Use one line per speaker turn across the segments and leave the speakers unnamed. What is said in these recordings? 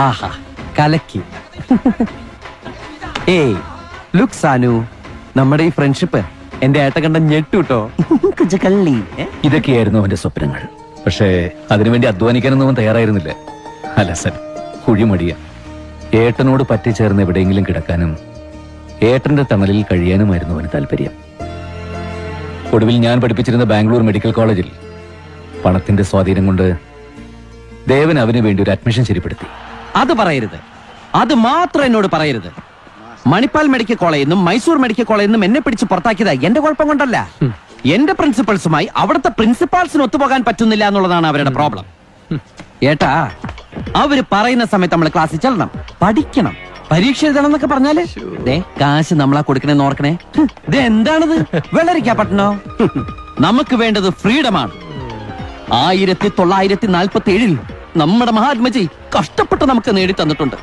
ആഹാ കലക്കി. ഏയ് ലുക്ക് സാനു, നമ്മുടെ ഈ ഫ്രണ്ട്ഷിപ്പ് എന്റെ ഏട്ട കണ്ട ഞെട്ടുട്ടോ. കള്ളി.
ഇതൊക്കെയായിരുന്നു അവന്റെ സ്വപ്നങ്ങൾ. പക്ഷേ അതിനുവേണ്ടി അധ്വാനിക്കാനൊന്നും അവൻ തയ്യാറായിരുന്നില്ല. അലസൻ, കുഴിമടിയ. ഏട്ടനോട് പറ്റിച്ചേർന്ന് എവിടെയെങ്കിലും കിടക്കാനും ഏട്ടന്റെ തണലിൽ കഴിയാനുമായിരുന്നു അവന് താല്പര്യം. ഒടുവിൽ ഞാൻ പഠിപ്പിച്ചിരുന്ന ബാംഗ്ലൂർ മെഡിക്കൽ കോളേജിൽ പണത്തിന്റെ സ്വാധീനം കൊണ്ട് ദേവൻ അവന് വേണ്ടി ഒരു അഡ്മിഷൻ ശരിപ്പെടുത്തി.
അത് പറയരുത്, അത് മാത്രം എന്നോട് പറയരുത്. മണിപ്പാൽ മെഡിക്കൽ കോളേജിൽ നിന്നും മൈസൂർ മെഡിക്കൽ കോളേജിൽ നിന്നും എന്നെ പിടിച്ച് പുറത്താക്കിയത് എന്റെ കുഴപ്പം കൊണ്ടല്ല. എന്റെ പ്രിൻസിപ്പൾസുമായി അവിടുത്തെ പ്രിൻസിപ്പാൾസിന് ഒത്തുപോകാൻ പറ്റുന്നില്ല എന്നുള്ളതാണ് അവരുടെ പ്രോബ്ലം. ഏട്ടാ, അവര് പറയുന്ന സമയത്ത് നമ്മൾ ക്ലാസ്സിൽ ചെല്ലണം, പഠിക്കണം, പരീക്ഷ എഴുതണം എന്നൊക്കെ പറഞ്ഞാല് കാശ് നമ്മളാ കൊടുക്കണേന്ന് ഓർക്കണേ. ഇത് എന്താണിത്, വെള്ളരിക്കാ പട്ടണോ? നമുക്ക് വേണ്ടത് ഫ്രീഡമാണ്. 1947 നമ്മുടെ മഹാത്മജി കഷ്ടപ്പെട്ട് നമുക്ക് നേടി തന്നിട്ടുണ്ട്.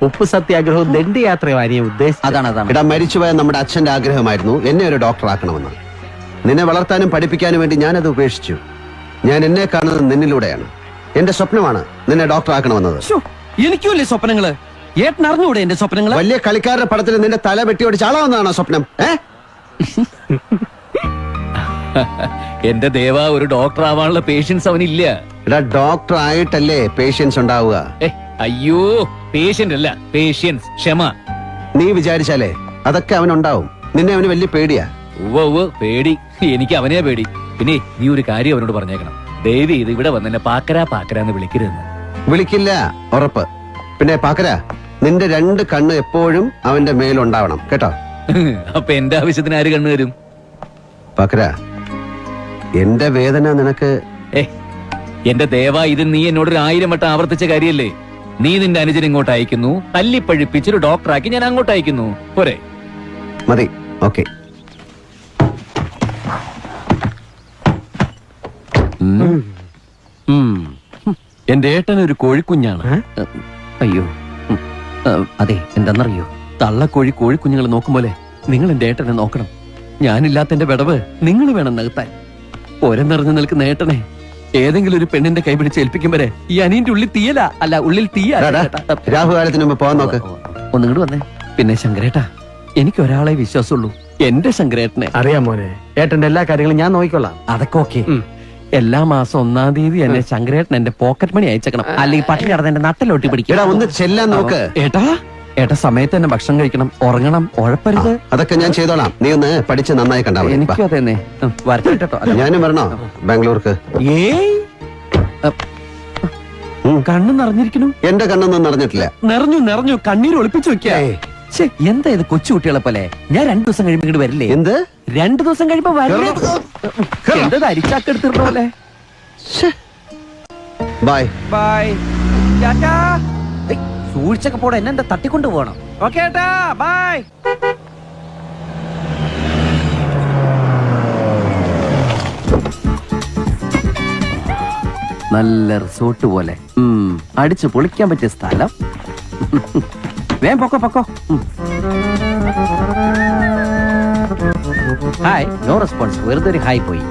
ഉപ്പ് സത്യാഗ്രഹവും ദണ്ഡിയാത്രയും ഉദ്ദേശിച്ചത്.
ഇടാ, മരിച്ചുപോയ നമ്മുടെ അച്ഛന്റെ ആഗ്രഹമായിരുന്നു എന്നെ ഒരു ഡോക്ടർ ആക്കണമെന്ന്. നിന്നെ വളർത്താനും പഠിപ്പിക്കാനും വേണ്ടി ഞാനത് ഉപേക്ഷിച്ചു. ഞാൻ എന്നെ കാണുന്നത് നിന്നിലൂടെയാണ്. എന്റെ സ്വപ്നമാണ് നിന്നെ ഡോക്ടർ ആക്കണമെന്നത്.
എനിക്കുമില്ലേ സ്വപ്നങ്ങള്? ഏട്ടൻ അറിഞ്ഞൂടെ എന്റെ സ്വപ്നങ്ങള്?
വലിയ കളിക്കാരുടെ പടത്തിൽ നിന്റെ തല വെട്ടിയോടിച്ച് ആളാവുന്നതാണോ സ്വപ്നം?
എന്റെ ദേവ, ഒരു ഡോക്ടർ ആവാനുള്ള പേഷ്യൻസ് അവനില്ല.
എടാ, ഡോക്ടർ ആയിട്ടല്ലേ പേഷ്യൻസ് ഉണ്ടാവുക.
അയ്യോ, പേഷ്യന്റ് അല്ല, പേഷ്യൻസ്, ക്ഷമ.
നീ വിചാരിച്ചാലേ അതൊക്കെ അവനുണ്ടാവും. നിന്നെ അവന് വലിയ പേടിയാ.
ഉവ്വ് പേടി. എനിക്ക് അവനെ പേടി. പിന്നെ നീ ഒരു കാര്യം അവനോട് പറഞ്ഞേക്കണം. ദേവി ഇത് ഇവിടെ വന്നെ പാക്കരാ പാക്കരാന്ന് വിളിക്കരുതെന്ന്.
വിളിക്കില്ല, ഉറപ്പ്. പിന്നെ പാക്കര, നിന്റെ 2 കണ്ണ് എപ്പോഴും അവന്റെ മേലുണ്ടാവണം കേട്ടോ.
അപ്പൊ എന്റെ ആവശ്യത്തിന് ആര് കണ്ണു തരും?
പാക്കര, എന്റെ വേദന നിനക്ക്.
എന്റെ ദേവ, ഇത് നീ എന്നോട് 1000 വട്ടം ആവർത്തിച്ച കാര്യല്ലേ? നീ നിന്റെ അനുജൻ ഇങ്ങോട്ട് അയക്കുന്നു, തല്ലിപ്പഴിപ്പിച്ചൊരു ഡോക്ടറാക്കി ഞാൻ അങ്ങോട്ട് അയക്കുന്നു. പോരെ?
മതി, ഓക്കെ.
എന്റെ ഏട്ടൻ ഒരു കോഴിക്കുഞ്ഞാണ്. അയ്യോ, അതെ, എന്താന്നറിയോ, തള്ളക്കോഴി കോഴിക്കുഞ്ഞുങ്ങൾ നോക്കും പോലെ നിങ്ങൾ എന്റെ ഏട്ടനെ നോക്കണം. ഞാനില്ലാത്ത എന്റെ വിടവ് നിങ്ങൾ വേണം നികത്താൻ. ഒര നിറഞ്ഞു നിൽക്കുന്ന ഏട്ടനെ ഏതെങ്കിലും ഒരു പെണ്ണിന്റെ കൈ പിടിച്ച് ഏൽപ്പിക്കും വരെ ഈ അനിയന്റെ ഉള്ളിൽ തീയല, അല്ല ഉള്ളിൽ തീയ.
രാഹുകാലത്തിന് മുമ്പ് പോവാൻ നോക്ക്.
ഒന്നിങ്ങോട്ട് വന്നേ. പിന്നെ ശങ്കരേട്ടാ, എനിക്ക് ഒരാളെ വിശ്വാസമുള്ളൂ, എന്റെ ശങ്കരേട്ടനെ.
അറിയാം മോനെ, ഏട്ടന്റെ എല്ലാ കാര്യങ്ങളും ഞാൻ നോക്കിക്കൊള്ളാം.
അതൊക്കെ ഓക്കെ. എല്ലാ മാസം 1-ാം തീയതി എന്നെ ശങ്കരേട്ടൻ എന്റെ പോക്കറ്റ് മണി അയച്ചേക്കണം, അല്ലെങ്കിൽ പട്ടിണി കിടന്ന് എന്റെ നട്ടലോട്ടി പിടിക്കണം.
ഒന്ന് ചെല്ലാൻ നോക്ക്.
ഏട്ടാ സമയത്ത് തന്നെ ഭക്ഷണം കഴിക്കണം, ഉറങ്ങണം, ഉഴപ്പരുത്.
അതൊക്കെ ഞാൻ ചെയ്തോളാം. നീ ഒന്ന് പഠിച്ച് നന്നായി കണ്ടാ മതി.
എനിക്കും അതെന്നെ. വരട്ടോ.
ഞാനും വരണോ ബാംഗ്ലൂർക്ക്?
കണ്ണ് നിറഞ്ഞിരിക്കുന്നു.
എന്റെ കണ്ണൊന്നും നിറഞ്ഞിട്ടില്ല.
നിറഞ്ഞു കണ്ണീര് ഒളിപ്പിച്ചു വെക്കാ. എന്താ ഇത് കൊച്ചുകുട്ടികളെ പോലെ? ഞാൻ 2 ദിവസം കഴിയുമ്പോ ഇങ്ങോട്ട് വരില്ലേ?
എന്ത്
2 ദിവസം കഴിയുമ്പോ വരില്ലേ? എന്തത് അരിച്ചാക്കെടുത്തിട്ടോ പോലെ.
Bye
bye. സൂക്ഷിച്ചൊക്കെ പോടാ, എന്നെ തട്ടിക്കൊണ്ടു പോകണം. ഓക്കെ ഏട്ടാ, ബൈ. നല്ല റിസോർട്ട് പോലെ അടിച്ചു പൊളിക്കാൻ പറ്റിയ സ്ഥലം. വേഗം പൊക്കോ. Hi, no response. വെറുതെ ഒരു ഹായ് പോയി.